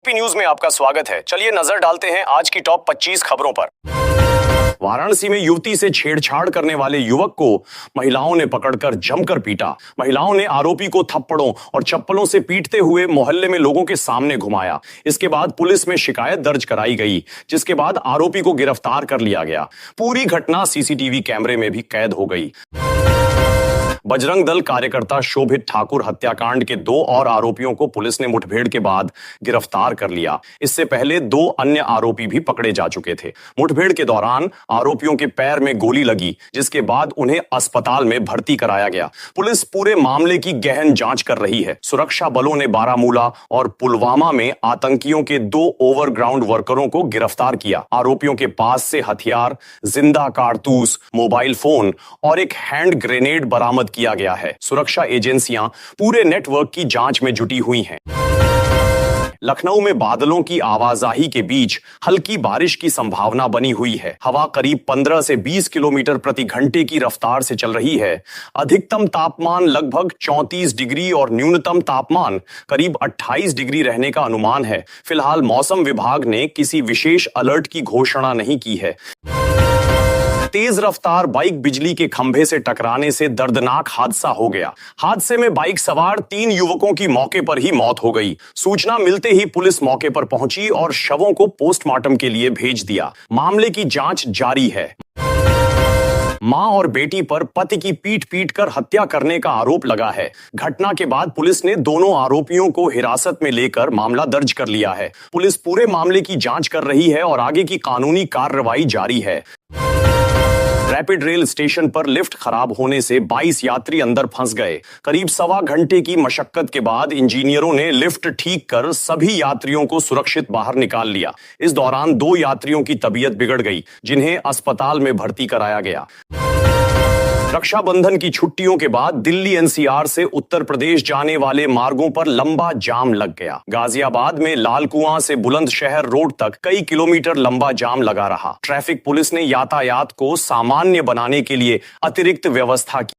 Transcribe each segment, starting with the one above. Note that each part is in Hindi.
एबीपी न्यूज में आपका स्वागत है। चलिए नजर डालते हैं आज की टॉप 25 खबरों पर। वाराणसी में युवती से छेड़छाड़ करने वाले युवक को महिलाओं ने पकड़कर जमकर पीटा। महिलाओं ने आरोपी को थप्पड़ों और चप्पलों से पीटते हुए मोहल्ले में लोगों के सामने घुमाया। इसके बाद पुलिस में शिकायत दर्ज कराई गई, जिसके बाद आरोपी को गिरफ्तार कर लिया गया। पूरी घटना सीसीटीवी कैमरे में भी कैद हो गई। बजरंग दल कार्यकर्ता शोभित ठाकुर हत्याकांड के 2 और आरोपियों को पुलिस ने मुठभेड़ के बाद गिरफ्तार कर लिया। इससे पहले 2 अन्य आरोपी भी पकड़े जा चुके थे। मुठभेड़ के दौरान आरोपियों के पैर में गोली लगी, जिसके बाद उन्हें अस्पताल में भर्ती कराया गया। पुलिस पूरे मामले की गहन जांच कर रही है। सुरक्षा बलों ने बारामूला और पुलवामा में आतंकियों के 2 ओवरग्राउंड वर्करों को गिरफ्तार किया। आरोपियों के पास से हथियार, जिंदा कारतूस, मोबाइल फोन और एक हैंड ग्रेनेड बरामद किया गया है। सुरक्षा एजेंसियां पूरे नेटवर्क की जांच में जुटी हुई हैं। लखनऊ में बादलों की आवाजाही के बीच हल्की बारिश की संभावना बनी हुई है। हवा करीब 15 से 20 किलोमीटर प्रति घंटे की रफ्तार से चल रही है। अधिकतम तापमान लगभग 34 डिग्री और न्यूनतम तापमान करीब 28 डिग्री रहने का अनुमान है। फिलहाल मौसम विभाग ने किसी विशेष अलर्ट की घोषणा नहीं की है। तेज रफ्तार बाइक बिजली के खंभे से टकराने से दर्दनाक हादसा हो गया। हादसे में बाइक सवार 3 युवकों की मौके पर ही मौत हो गई। सूचना मिलते ही पुलिस मौके पर पहुंची और शवों को पोस्टमार्टम के लिए भेज दिया। मामले की जांच जारी है। मां और बेटी पर पति की पीट कर हत्या करने का आरोप लगा है। घटना के बाद पुलिस ने दोनों आरोपियों को हिरासत में लेकर मामला दर्ज कर लिया है। पुलिस पूरे मामले की जांच कर रही है और आगे की कानूनी कार्रवाई जारी है। रैपिड रेल स्टेशन पर लिफ्ट खराब होने से 22 यात्री अंदर फंस गए। करीब सवा घंटे की मशक्कत के बाद इंजीनियरों ने लिफ्ट ठीक कर सभी यात्रियों को सुरक्षित बाहर निकाल लिया। इस दौरान 2 यात्रियों की तबीयत बिगड़ गई, जिन्हें अस्पताल में भर्ती कराया गया। रक्षाबंधन की छुट्टियों के बाद दिल्ली एनसीआर से उत्तर प्रदेश जाने वाले मार्गों पर लंबा जाम लग गया। गाजियाबाद में लाल कुआं से बुलंदशहर रोड तक कई किलोमीटर लंबा जाम लगा रहा। ट्रैफिक पुलिस ने यातायात को सामान्य बनाने के लिए अतिरिक्त व्यवस्था की।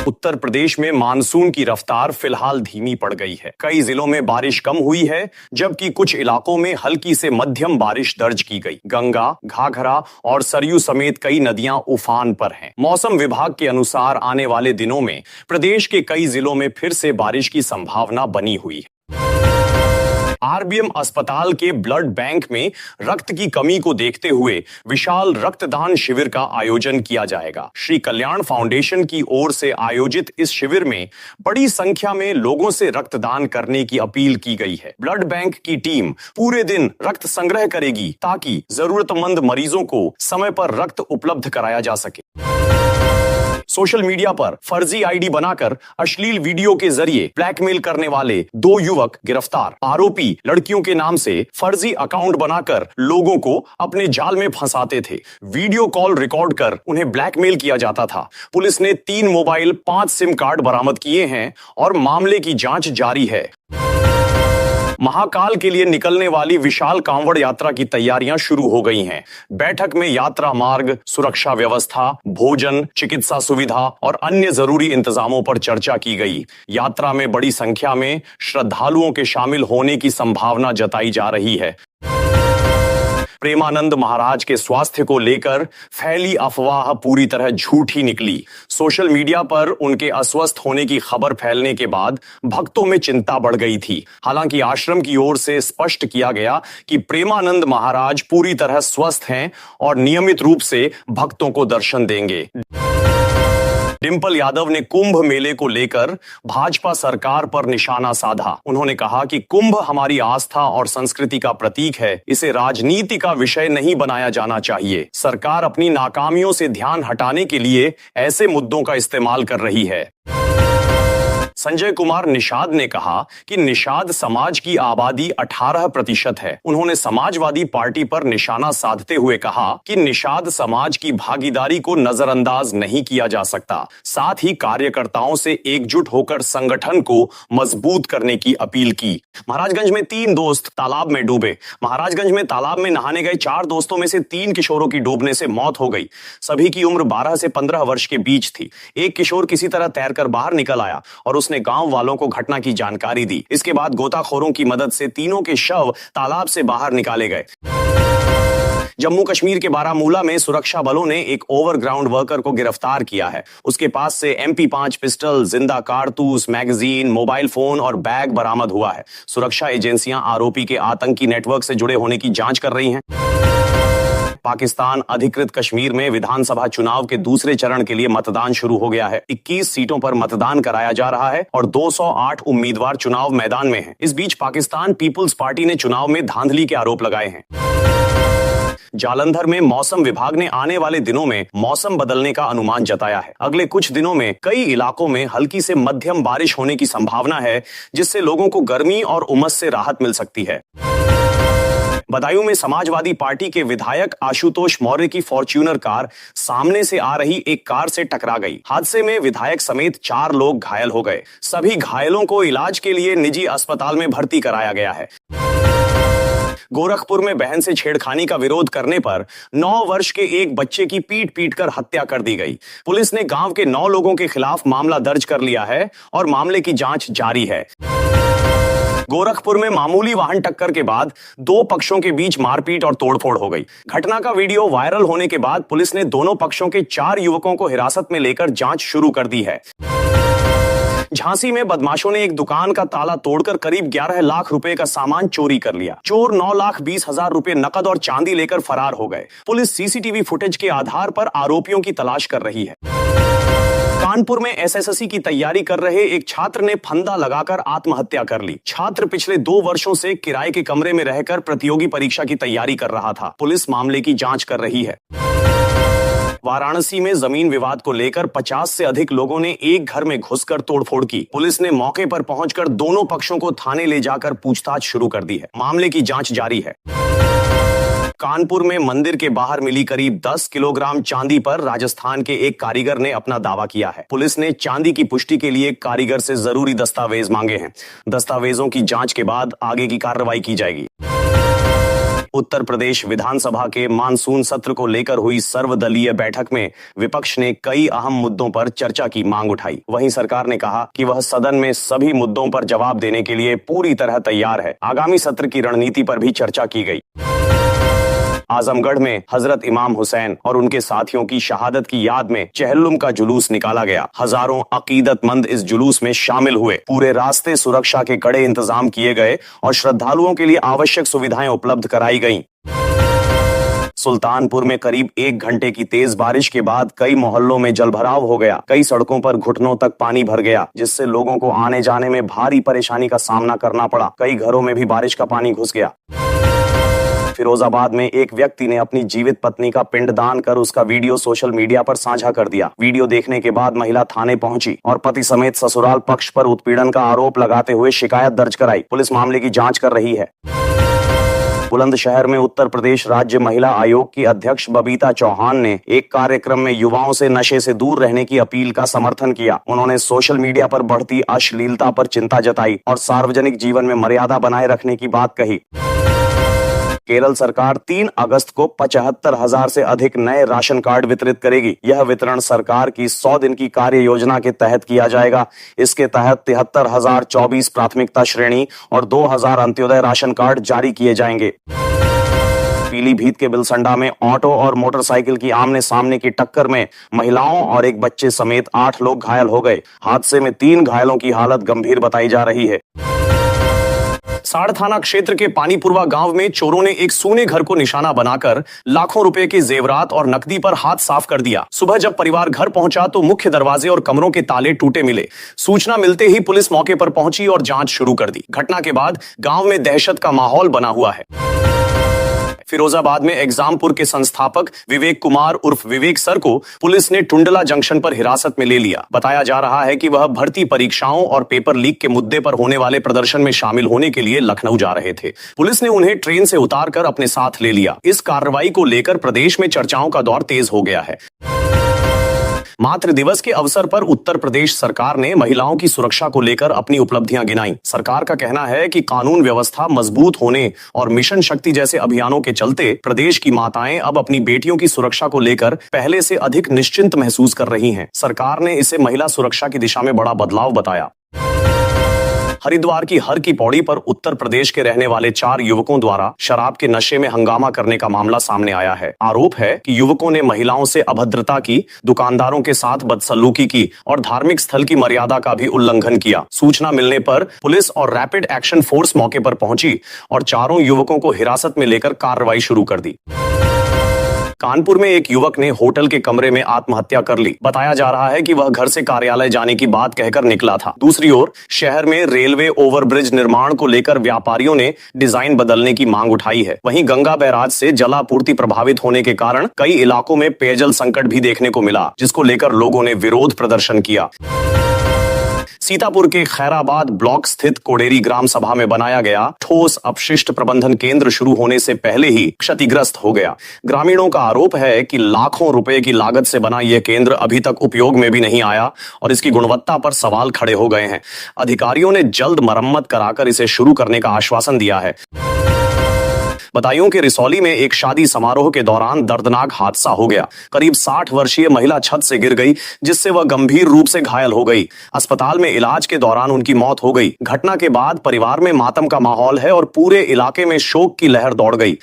उत्तर प्रदेश में मानसून की रफ्तार फिलहाल धीमी पड़ गई है। कई जिलों में बारिश कम हुई है, जबकि कुछ इलाकों में हल्की से मध्यम बारिश दर्ज की गई। गंगा, घाघरा और सरयू समेत कई नदियां उफान पर हैं। मौसम विभाग के अनुसार आने वाले दिनों में प्रदेश के कई जिलों में फिर से बारिश की संभावना बनी हुई है। आरबीएम अस्पताल के ब्लड बैंक में रक्त की कमी को देखते हुए विशाल रक्तदान शिविर का आयोजन किया जाएगा। श्री कल्याण फाउंडेशन की ओर से आयोजित इस शिविर में बड़ी संख्या में लोगों से रक्तदान करने की अपील की गई है। ब्लड बैंक की टीम पूरे दिन रक्त संग्रह करेगी ताकि जरूरतमंद मरीजों को समय पर रक्त उपलब्ध कराया जा सके। सोशल मीडिया पर फर्जी आईडी बनाकर अश्लील वीडियो के जरिए ब्लैकमेल करने वाले 2 युवक गिरफ्तार। आरोपी लड़कियों के नाम से फर्जी अकाउंट बनाकर लोगों को अपने जाल में फंसाते थे। वीडियो कॉल रिकॉर्ड कर उन्हें ब्लैकमेल किया जाता था। पुलिस ने 3 मोबाइल, 5 सिम कार्ड बरामद किए हैं और मामले की जांच जारी है। महाकाल के लिए निकलने वाली विशाल कांवड़ यात्रा की तैयारियां शुरू हो गई हैं। बैठक में यात्रा मार्ग, सुरक्षा व्यवस्था, भोजन, चिकित्सा सुविधा और अन्य जरूरी इंतजामों पर चर्चा की गई। यात्रा में बड़ी संख्या में श्रद्धालुओं के शामिल होने की संभावना जताई जा रही है। प्रेमानंद महाराज के स्वास्थ्य को लेकर फैली अफवाह पूरी तरह झूठी निकली। सोशल मीडिया पर उनके अस्वस्थ होने की खबर फैलने के बाद भक्तों में चिंता बढ़ गई थी। हालांकि आश्रम की ओर से स्पष्ट किया गया कि प्रेमानंद महाराज पूरी तरह स्वस्थ हैं और नियमित रूप से भक्तों को दर्शन देंगे। डिंपल यादव ने कुंभ मेले को लेकर भाजपा सरकार पर निशाना साधा। उन्होंने कहा कि कुंभ हमारी आस्था और संस्कृति का प्रतीक है, इसे राजनीति का विषय नहीं बनाया जाना चाहिए। सरकार अपनी नाकामियों से ध्यान हटाने के लिए ऐसे मुद्दों का इस्तेमाल कर रही है। संजय कुमार निषाद ने कहा कि निषाद समाज की आबादी 18% है। उन्होंने समाजवादी पार्टी पर निशाना साधते हुए कहा कि निषाद समाज की भागीदारी को नजरअंदाज नहीं किया जा सकता। साथ ही कार्यकर्ताओं से एकजुट होकर संगठन को मजबूत करने की अपील की। महाराजगंज में 3 दोस्त तालाब में डूबे। महाराजगंज में तालाब में नहाने गए 4 दोस्तों में से 3 किशोरों की डूबने से मौत हो गई। सभी की उम्र 12 से 15 वर्ष के बीच थी। एक किशोर किसी तरह तैरकर बाहर निकल आया और पुलिस ने गांव वालों को घटना की जानकारी दी। इसके बाद गोताखोरों की मदद से तीनों के शव तालाब से बाहर निकाले गए। जम्मू कश्मीर के बारामूला में सुरक्षा बलों ने एक ओवरग्राउंड वर्कर को गिरफ्तार किया है। उसके पास से MP5 पिस्टल, जिंदा कारतूस, मैगजीन, मोबाइल फोन और बैग बरामद हुआ है। सुरक्षा एजेंसियां आरोपी के आतंकी नेटवर्क से जुड़े होने की जांच कर रही हैं। पाकिस्तान अधिकृत कश्मीर में विधानसभा चुनाव के दूसरे चरण के लिए मतदान शुरू हो गया है। 21 सीटों पर मतदान कराया जा रहा है और 208 उम्मीदवार चुनाव मैदान में हैं। इस बीच पाकिस्तान पीपुल्स पार्टी ने चुनाव में धांधली के आरोप लगाए हैं। जालंधर में मौसम विभाग ने आने वाले दिनों में मौसम बदलने का अनुमान जताया है। अगले कुछ दिनों में कई इलाकों में हल्की से मध्यम बारिश होने की संभावना है, जिससे लोगों को गर्मी और उमस से राहत मिल सकती है। बदायूं में समाजवादी पार्टी के विधायक आशुतोष मौर्य की फॉर्च्यूनर कार सामने से आ रही एक कार से टकरा गई। हादसे में विधायक समेत 4 लोग घायल हो गए। सभी घायलों को इलाज के लिए निजी अस्पताल में भर्ती कराया गया है। गोरखपुर में बहन से छेड़खानी का विरोध करने पर 9 वर्ष के एक बच्चे की पीट पीट कर हत्या कर दी गई। पुलिस ने गांव के 9 लोगों के खिलाफ मामला दर्ज कर लिया है और मामले की जांच जारी है। गोरखपुर में मामूली वाहन टक्कर के बाद 2 पक्षों के बीच मारपीट और तोड़फोड़ हो गई। घटना का वीडियो वायरल होने के बाद पुलिस ने दोनों पक्षों के 4 युवकों को हिरासत में लेकर जांच शुरू कर दी है। झांसी में बदमाशों ने एक दुकान का ताला तोड़कर करीब 11 लाख रुपए का सामान चोरी कर लिया। चोर 9,20,000 रुपए नकद और चांदी लेकर फरार हो गए। पुलिस CCTV फुटेज के आधार पर आरोपियों की तलाश कर रही है। कानपुर में SSSC की तैयारी कर रहे एक छात्र ने फंदा लगाकर आत्महत्या कर ली। छात्र पिछले 2 वर्षों से किराए के कमरे में रहकर प्रतियोगी परीक्षा की तैयारी कर रहा था। पुलिस मामले की जांच कर रही है। वाराणसी में जमीन विवाद को लेकर 50 से अधिक लोगों ने एक घर में घुसकर तोड़फोड़ की। पुलिस ने मौके पर पहुंचकर दोनों पक्षों को थाने ले जाकर पूछताछ शुरू कर दी है। मामले की जांच जारी है। कानपुर में मंदिर के बाहर मिली करीब 10 किलोग्राम चांदी पर राजस्थान के एक कारीगर ने अपना दावा किया है। पुलिस ने चांदी की पुष्टि के लिए कारीगर से जरूरी दस्तावेज मांगे हैं। दस्तावेजों की जांच के बाद आगे की कार्रवाई की जाएगी। उत्तर प्रदेश विधानसभा के मानसून सत्र को लेकर हुई सर्वदलीय बैठक में विपक्ष ने कई अहम मुद्दों पर चर्चा की मांग उठाई। वहीं सरकार ने कहा कि वह सदन में सभी मुद्दों पर जवाब देने के लिए पूरी तरह तैयार है। आगामी सत्र की रणनीति पर भी चर्चा की गई। आजमगढ़ में हजरत इमाम हुसैन और उनके साथियों की शहादत की याद में चहल्लुम का जुलूस निकाला गया। हजारों अकीदतमंद इस जुलूस में शामिल हुए। पूरे रास्ते सुरक्षा के कड़े इंतजाम किए गए और श्रद्धालुओं के लिए आवश्यक सुविधाएं उपलब्ध कराई गईं। सुल्तानपुर में करीब 1 घंटे की तेज बारिश के बाद कई मोहल्लों में जलभराव हो गया। कई सड़कों पर घुटनों तक पानी भर गया, जिससे लोगों को आने जाने में भारी परेशानी का सामना करना पड़ा। कई घरों में भी बारिश का पानी घुस गया। फिरोजाबाद में एक व्यक्ति ने अपनी जीवित पत्नी का पिंडदान कर उसका वीडियो सोशल मीडिया पर साझा कर दिया। वीडियो देखने के बाद महिला थाने पहुंची और पति समेत ससुराल पक्ष पर उत्पीड़न का आरोप लगाते हुए शिकायत दर्ज कराई। पुलिस मामले की जांच कर रही है। बुलंदशहर में उत्तर प्रदेश राज्य महिला आयोग की अध्यक्ष बबीता चौहान ने एक कार्यक्रम में युवाओं से नशे से दूर रहने की अपील का समर्थन किया। उन्होंने सोशल मीडिया पर बढ़ती अश्लीलता पर चिंता जताई और सार्वजनिक जीवन में मर्यादा बनाए रखने की बात कही। केरल सरकार 3 अगस्त को 75,000 से अधिक नए राशन कार्ड वितरित करेगी। यह वितरण सरकार की 100 दिन की कार्य योजना के तहत किया जाएगा। इसके तहत 73,024 प्राथमिकता श्रेणी और 2,000 अंत्योदय राशन कार्ड जारी किए जाएंगे। पीलीभीत के बिलसंडा में ऑटो और मोटरसाइकिल की आमने सामने की टक्कर में महिलाओं और एक बच्चे समेत 8 लोग घायल हो गए। हादसे में 3 घायलों की हालत गंभीर बताई जा रही है। साड़ थाना क्षेत्र के पानीपुरवा गांव में चोरों ने एक सूने घर को निशाना बनाकर लाखों रुपए के जेवरात और नकदी पर हाथ साफ कर दिया। सुबह जब परिवार घर पहुंचा तो मुख्य दरवाजे और कमरों के ताले टूटे मिले। सूचना मिलते ही पुलिस मौके पर पहुंची और जांच शुरू कर दी। घटना के बाद गांव में दहशत का माहौल बना हुआ है। फिरोजाबाद में एग्जामपुर के संस्थापक विवेक कुमार उर्फ विवेक सर को पुलिस ने टुंडला जंक्शन पर हिरासत में ले लिया। बताया जा रहा है कि वह भर्ती परीक्षाओं और पेपर लीक के मुद्दे पर होने वाले प्रदर्शन में शामिल होने के लिए लखनऊ जा रहे थे। पुलिस ने उन्हें ट्रेन से उतारकर अपने साथ ले लिया। इस कार्रवाई को लेकर प्रदेश में चर्चाओं का दौर तेज हो गया है। मातृ दिवस के अवसर पर उत्तर प्रदेश सरकार ने महिलाओं की सुरक्षा को लेकर अपनी उपलब्धियां गिनाई। सरकार का कहना है कि कानून व्यवस्था मजबूत होने और मिशन शक्ति जैसे अभियानों के चलते प्रदेश की माताएं अब अपनी बेटियों की सुरक्षा को लेकर पहले से अधिक निश्चिंत महसूस कर रही हैं। सरकार ने इसे महिला सुरक्षा की दिशा में बड़ा बदलाव बताया। हरिद्वार की हर की पौड़ी पर उत्तर प्रदेश के रहने वाले 4 युवकों द्वारा शराब के नशे में हंगामा करने का मामला सामने आया है। आरोप है कि युवकों ने महिलाओं से अभद्रता की, दुकानदारों के साथ बदसलूकी की और धार्मिक स्थल की मर्यादा का भी उल्लंघन किया। सूचना मिलने पर पुलिस और रैपिड एक्शन फोर्स मौके पर पहुंची और चारों युवकों को हिरासत में लेकर कार्रवाई शुरू कर दी। कानपुर में एक युवक ने होटल के कमरे में आत्महत्या कर ली। बताया जा रहा है कि वह घर से कार्यालय जाने की बात कहकर निकला था। दूसरी ओर शहर में रेलवे ओवरब्रिज निर्माण को लेकर व्यापारियों ने डिजाइन बदलने की मांग उठाई है। वहीं गंगा बैराज से जलापूर्ति प्रभावित होने के कारण कई इलाकों में पेयजल संकट भी देखने को मिला, जिसको लेकर लोगों ने विरोध प्रदर्शन किया। सीतापुर के खैराबाद ब्लॉक स्थित कोडेरी ग्राम सभा में बनाया गया ठोस अपशिष्ट प्रबंधन केंद्र शुरू होने से पहले ही क्षतिग्रस्त हो गया। ग्रामीणों का आरोप है कि लाखों रुपए की लागत से बना यह केंद्र अभी तक उपयोग में भी नहीं आया और इसकी गुणवत्ता पर सवाल खड़े हो गए हैं। अधिकारियों ने जल्द मरम्मत कराकर इसे शुरू करने का आश्वासन दिया है। बदायूं के रिसौली में एक शादी समारोह के दौरान दर्दनाक हादसा हो गया। करीब 60 वर्षीय महिला छत से गिर गई, जिससे वह गंभीर रूप से घायल हो गई। अस्पताल में इलाज के दौरान उनकी मौत हो गई। घटना के बाद परिवार में मातम का माहौल है और पूरे इलाके में शोक की लहर दौड़ गई।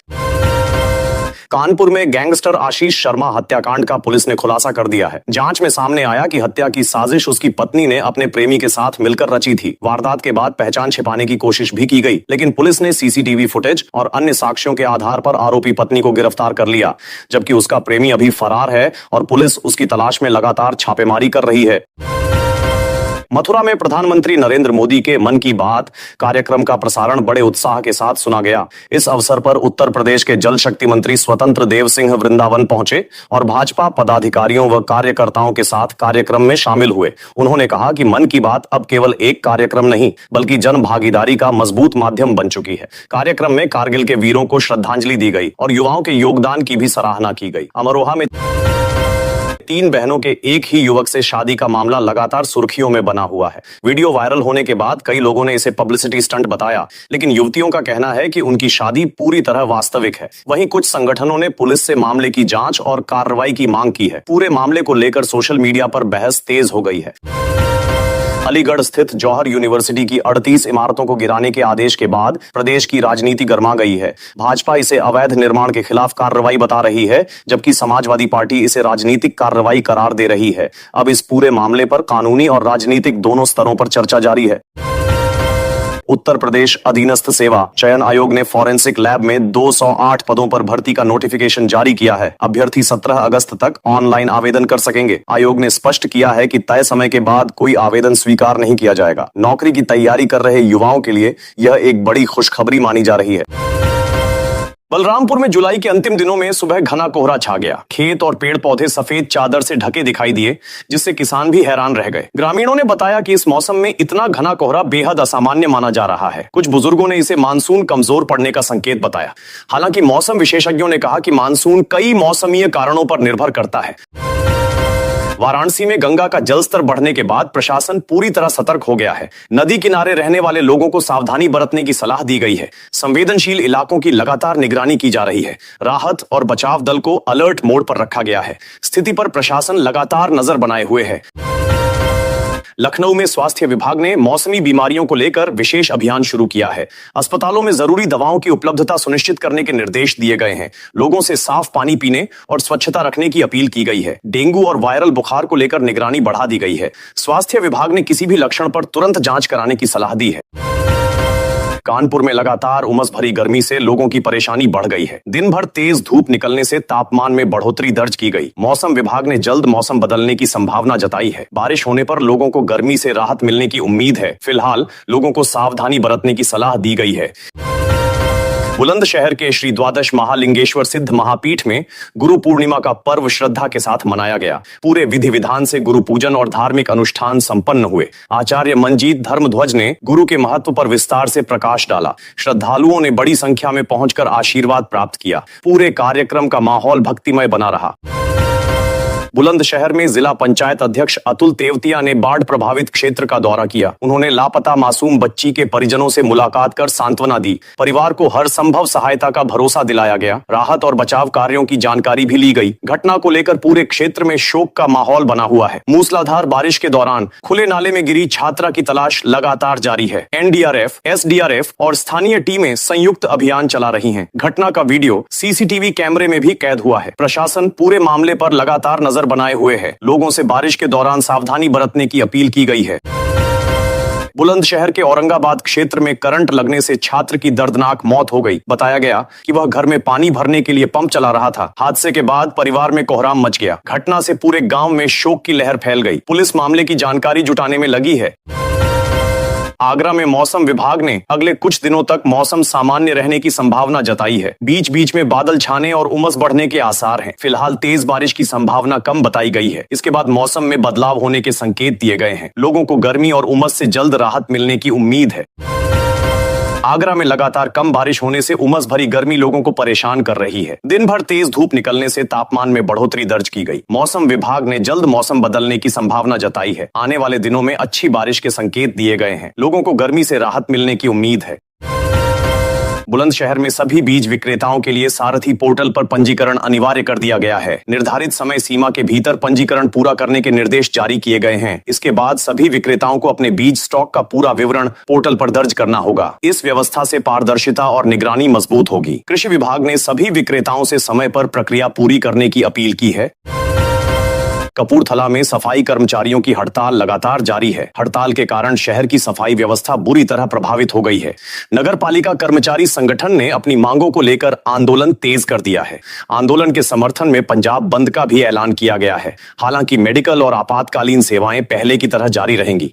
कानपुर में गैंगस्टर आशीष शर्मा हत्याकांड का पुलिस ने खुलासा कर दिया है। जांच में सामने आया कि हत्या की साजिश उसकी पत्नी ने अपने प्रेमी के साथ मिलकर रची थी। वारदात के बाद पहचान छिपाने की कोशिश भी की गई, लेकिन पुलिस ने सीसीटीवी फुटेज और अन्य साक्ष्यों के आधार पर आरोपी पत्नी को गिरफ्तार कर लिया, जबकि उसका प्रेमी अभी फरार है और पुलिस उसकी तलाश में लगातार छापेमारी कर रही है। मथुरा में प्रधानमंत्री नरेंद्र मोदी के मन की बात कार्यक्रम का प्रसारण बड़े उत्साह के साथ सुना गया। इस अवसर पर उत्तर प्रदेश के जल शक्ति मंत्री स्वतंत्र देव सिंह वृंदावन पहुंचे और भाजपा पदाधिकारियों व कार्यकर्ताओं के साथ कार्यक्रम में शामिल हुए। उन्होंने कहा कि मन की बात अब केवल एक कार्यक्रम नहीं, बल्कि जन भागीदारी का मजबूत माध्यम बन चुकी है। कार्यक्रम में कारगिल के वीरों को श्रद्धांजलि दी गई और युवाओं के योगदान की भी सराहना की गई। अमरोहा में 3 बहनों के एक ही युवक से शादी का मामला लगातार सुर्खियों में बना हुआ है। वीडियो वायरल होने के बाद कई लोगों ने इसे पब्लिसिटी स्टंट बताया, लेकिन युवतियों का कहना है कि उनकी शादी पूरी तरह वास्तविक है। वहीं कुछ संगठनों ने पुलिस से मामले की जांच और कार्रवाई की मांग की है। पूरे मामले को लेकर सोशल मीडिया पर बहस तेज हो गई है। अलीगढ़ स्थित जौहर यूनिवर्सिटी की 38 इमारतों को गिराने के आदेश के बाद प्रदेश की राजनीति गर्मा गई है। भाजपा इसे अवैध निर्माण के खिलाफ कार्रवाई बता रही है, जबकि समाजवादी पार्टी इसे राजनीतिक कार्रवाई करार दे रही है। अब इस पूरे मामले पर कानूनी और राजनीतिक दोनों स्तरों पर चर्चा जारी है। उत्तर प्रदेश अधीनस्थ सेवा चयन आयोग ने फॉरेंसिक लैब में 208 पदों पर भर्ती का नोटिफिकेशन जारी किया है। अभ्यर्थी 17 अगस्त तक ऑनलाइन आवेदन कर सकेंगे। आयोग ने स्पष्ट किया है कि तय समय के बाद कोई आवेदन स्वीकार नहीं किया जाएगा। नौकरी की तैयारी कर रहे युवाओं के लिए यह एक बड़ी खुशखबरी मानी जा रही है। बलरामपुर में जुलाई के अंतिम दिनों में सुबह घना कोहरा छा गया। खेत और पेड़ पौधे सफेद चादर से ढके दिखाई दिए, जिससे किसान भी हैरान रह गए। ग्रामीणों ने बताया कि इस मौसम में इतना घना कोहरा बेहद असामान्य माना जा रहा है। कुछ बुजुर्गों ने इसे मानसून कमजोर पड़ने का संकेत बताया। हालांकि मौसम विशेषज्ञों ने कहा कि मानसून कई मौसमीय कारणों पर निर्भर करता है। वाराणसी में गंगा का जलस्तर बढ़ने के बाद प्रशासन पूरी तरह सतर्क हो गया है। नदी किनारे रहने वाले लोगों को सावधानी बरतने की सलाह दी गई है। संवेदनशील इलाकों की लगातार निगरानी की जा रही है। राहत और बचाव दल को अलर्ट मोड पर रखा गया है। स्थिति पर प्रशासन लगातार नजर बनाए हुए है। लखनऊ में स्वास्थ्य विभाग ने मौसमी बीमारियों को लेकर विशेष अभियान शुरू किया है। अस्पतालों में जरूरी दवाओं की उपलब्धता सुनिश्चित करने के निर्देश दिए गए हैं। लोगों से साफ पानी पीने और स्वच्छता रखने की अपील की गई है। डेंगू और वायरल बुखार को लेकर निगरानी बढ़ा दी गई है। स्वास्थ्य विभाग ने किसी भी लक्षण पर तुरंत जांच कराने की सलाह दी है। कानपुर में लगातार उमस भरी गर्मी से लोगों की परेशानी बढ़ गई है। दिन भर तेज धूप निकलने से तापमान में बढ़ोतरी दर्ज की गई। मौसम विभाग ने जल्द मौसम बदलने की संभावना जताई है। बारिश होने पर लोगों को गर्मी से राहत मिलने की उम्मीद है। फिलहाल लोगों को सावधानी बरतने की सलाह दी गई है। बुलंदशहर के श्री द्वादश महालिंगेश्वर सिद्ध महापीठ में गुरु पूर्णिमा का पर्व श्रद्धा के साथ मनाया गया। पूरे विधि विधान से गुरु पूजन और धार्मिक अनुष्ठान संपन्न हुए। आचार्य मंजीत धर्मध्वज ने गुरु के महत्व पर विस्तार से प्रकाश डाला। श्रद्धालुओं ने बड़ी संख्या में पहुंचकर आशीर्वाद प्राप्त किया। पूरे कार्यक्रम का माहौल भक्तिमय बना रहा। बुलंदशहर में जिला पंचायत अध्यक्ष अतुल तेवतिया ने बाढ़ प्रभावित क्षेत्र का दौरा किया। उन्होंने लापता मासूम बच्ची के परिजनों से मुलाकात कर सांत्वना दी। परिवार को हर संभव सहायता का भरोसा दिलाया गया। राहत और बचाव कार्यों की जानकारी भी ली गई। घटना को लेकर पूरे क्षेत्र में शोक का माहौल बना हुआ है। मूसलाधार बारिश के दौरान खुले नाले में गिरी छात्रा की तलाश लगातार जारी है। एनडीआरएफ, एसडीआरएफ और स्थानीय टीमें संयुक्त अभियान चला रही हैं। घटना का वीडियो सीसीटीवी कैमरे में भी कैद हुआ है। प्रशासन पूरे मामले पर लगातार नजर बनाए हुए है। लोगों से बारिश के दौरान सावधानी बरतने की अपील की गई है। बुलंदशहर के औरंगाबाद क्षेत्र में करंट लगने से छात्र की दर्दनाक मौत हो गई। बताया गया कि वह घर में पानी भरने के लिए पंप चला रहा था। हादसे के बाद परिवार में कोहराम मच गया। घटना से पूरे गांव में शोक की लहर फैल गई। पुलिस मामले की जानकारी जुटाने में लगी है। आगरा में मौसम विभाग ने अगले कुछ दिनों तक मौसम सामान्य रहने की संभावना जताई है। बीच बीच में बादल छाने और उमस बढ़ने के आसार हैं। फिलहाल तेज बारिश की संभावना कम बताई गई है। इसके बाद मौसम में बदलाव होने के संकेत दिए गए हैं। लोगों को गर्मी और उमस से जल्द राहत मिलने की उम्मीद है। आगरा में लगातार कम बारिश होने से उमस भरी गर्मी लोगों को परेशान कर रही है। दिन भर तेज धूप निकलने से तापमान में बढ़ोतरी दर्ज की गई। मौसम विभाग ने जल्द मौसम बदलने की संभावना जताई है। आने वाले दिनों में अच्छी बारिश के संकेत दिए गए हैं। लोगों को गर्मी से राहत मिलने की उम्मीद है। बुलंदशहर में सभी बीज विक्रेताओं के लिए सारथी पोर्टल पर पंजीकरण अनिवार्य कर दिया गया है। निर्धारित समय सीमा के भीतर पंजीकरण पूरा करने के निर्देश जारी किए गए हैं। इसके बाद सभी विक्रेताओं को अपने बीज स्टॉक का पूरा विवरण पोर्टल पर दर्ज करना होगा। इस व्यवस्था से पारदर्शिता और निगरानी मजबूत होगी। कृषि विभाग ने सभी विक्रेताओं से समय पर प्रक्रिया पूरी करने की अपील की है। कपूरथला में सफाई कर्मचारियों की हड़ताल लगातार जारी है। हड़ताल के कारण शहर की सफाई व्यवस्था बुरी तरह प्रभावित हो गई है। नगर पालिका कर्मचारी संगठन ने अपनी मांगों को लेकर आंदोलन तेज कर दिया है। आंदोलन के समर्थन में पंजाब बंद का भी ऐलान किया गया है। हालांकि मेडिकल और आपातकालीन सेवाएं पहले की तरह जारी रहेंगी।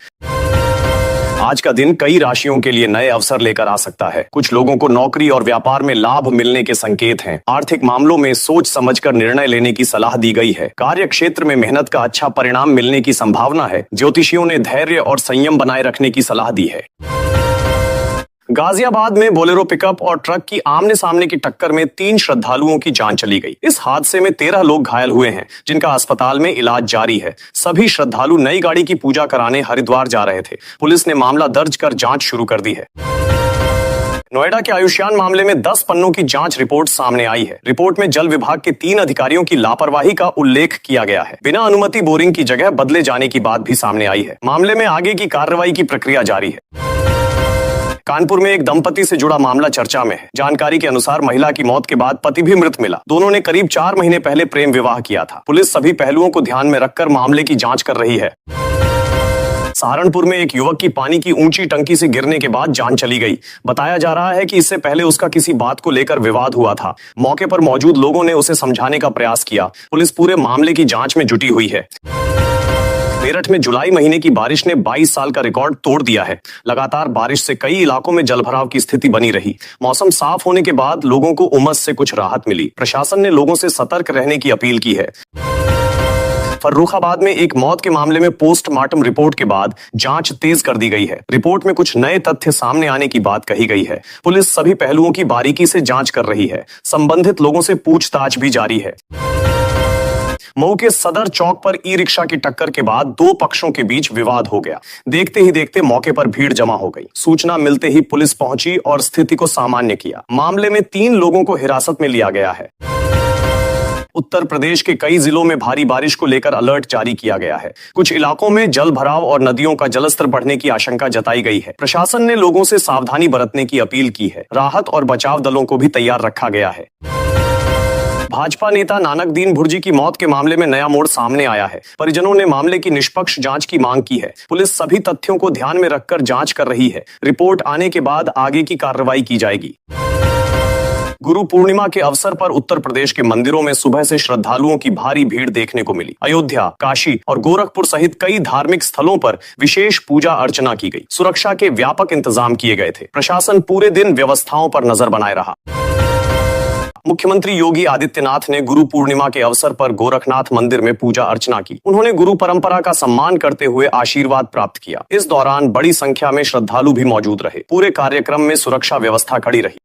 आज का दिन कई राशियों के लिए नए अवसर लेकर आ सकता है। कुछ लोगों को नौकरी और व्यापार में लाभ मिलने के संकेत हैं। आर्थिक मामलों में सोच समझकर निर्णय लेने की सलाह दी गई है। कार्य क्षेत्र में मेहनत का अच्छा परिणाम मिलने की संभावना है। ज्योतिषियों ने धैर्य और संयम बनाए रखने की सलाह दी है। गाजियाबाद में बोलेरो पिकअप और ट्रक की आमने सामने की टक्कर में 3 श्रद्धालुओं की जान चली गई। इस हादसे में 13 लोग घायल हुए हैं, जिनका अस्पताल में इलाज जारी है। सभी श्रद्धालु नई गाड़ी की पूजा कराने हरिद्वार जा रहे थे। पुलिस ने मामला दर्ज कर जांच शुरू कर दी है। नोएडा के आयुष्मान मामले में 10 पन्नों की जांच रिपोर्ट सामने आई है। रिपोर्ट में जल विभाग के 3 अधिकारियों की लापरवाही का उल्लेख किया गया है। बिना अनुमति बोरिंग की जगह बदले जाने की बात भी सामने आई है। मामले में आगे की कार्रवाई की प्रक्रिया जारी है। कानपुर में एक दंपति से जुड़ा मामला चर्चा में है। जानकारी के अनुसार महिला की मौत के बाद पति भी मृत मिला। दोनों ने करीब 4 महीने पहले प्रेम विवाह किया था। पुलिस सभी पहलुओं को ध्यान में रखकर मामले की जांच कर रही है। सहारनपुर में एक युवक की पानी की ऊंची टंकी से गिरने के बाद जान चली गई। बताया जा रहा है कि इससे पहले उसका किसी बात को लेकर विवाद हुआ था। मौके पर मौजूद लोगों ने उसे समझाने का प्रयास किया। पुलिस पूरे मामले की जांच में जुटी हुई है। मेरठ में जुलाई महीने की बारिश ने 22 साल का रिकॉर्ड तोड़ दिया है। लगातार बारिश से कई इलाकों में जलभराव की स्थिति बनी रही। मौसम साफ होने के बाद लोगों को उमस से कुछ राहत मिली। प्रशासन ने लोगों से सतर्क रहने की अपील की है। फर्रुखाबाद में एक मौत के मामले में पोस्टमार्टम रिपोर्ट के बाद जांच तेज कर दी गई है। रिपोर्ट में कुछ नए तथ्य सामने आने की बात कही गई है। पुलिस सभी पहलुओं की बारीकी से जांच कर रही है। संबंधित लोगों से पूछताछ भी जारी है। मऊ के सदर चौक पर ई रिक्शा की टक्कर के बाद 2 पक्षों के बीच विवाद हो गया। देखते ही देखते मौके पर भीड़ जमा हो गई। सूचना मिलते ही पुलिस पहुंची और स्थिति को सामान्य किया। मामले में 3 लोगों को हिरासत में लिया गया है। उत्तर प्रदेश के कई जिलों में भारी बारिश को लेकर अलर्ट जारी किया गया है। कुछ इलाकों में जल भराव और नदियों का जलस्तर बढ़ने की आशंका जताई गई है। प्रशासन ने लोगों से सावधानी बरतने की अपील की है। राहत और बचाव दलों को भी तैयार रखा गया है। भाजपा नेता नानक दीन भुर्जी की मौत के मामले में नया मोड़ सामने आया है। परिजनों ने मामले की निष्पक्ष जांच की मांग की है। पुलिस सभी तथ्यों को ध्यान में रखकर जांच कर रही है। रिपोर्ट आने के बाद आगे की कार्रवाई की जाएगी। गुरु पूर्णिमा के अवसर पर उत्तर प्रदेश के मंदिरों में सुबह से श्रद्धालुओं की भारी भीड़ देखने को मिली। अयोध्या, काशी और गोरखपुर सहित कई धार्मिक स्थलों पर विशेष पूजा अर्चना की गई। सुरक्षा के व्यापक इंतजाम किए गए थे। प्रशासन पूरे दिन व्यवस्थाओं पर नजर बनाए रहा। मुख्यमंत्री योगी आदित्यनाथ ने गुरु पूर्णिमा के अवसर पर गोरखनाथ मंदिर में पूजा अर्चना की। उन्होंने गुरु परंपरा का सम्मान करते हुए आशीर्वाद प्राप्त किया। इस दौरान बड़ी संख्या में श्रद्धालु भी मौजूद रहे। पूरे कार्यक्रम में सुरक्षा व्यवस्था कड़ी रही।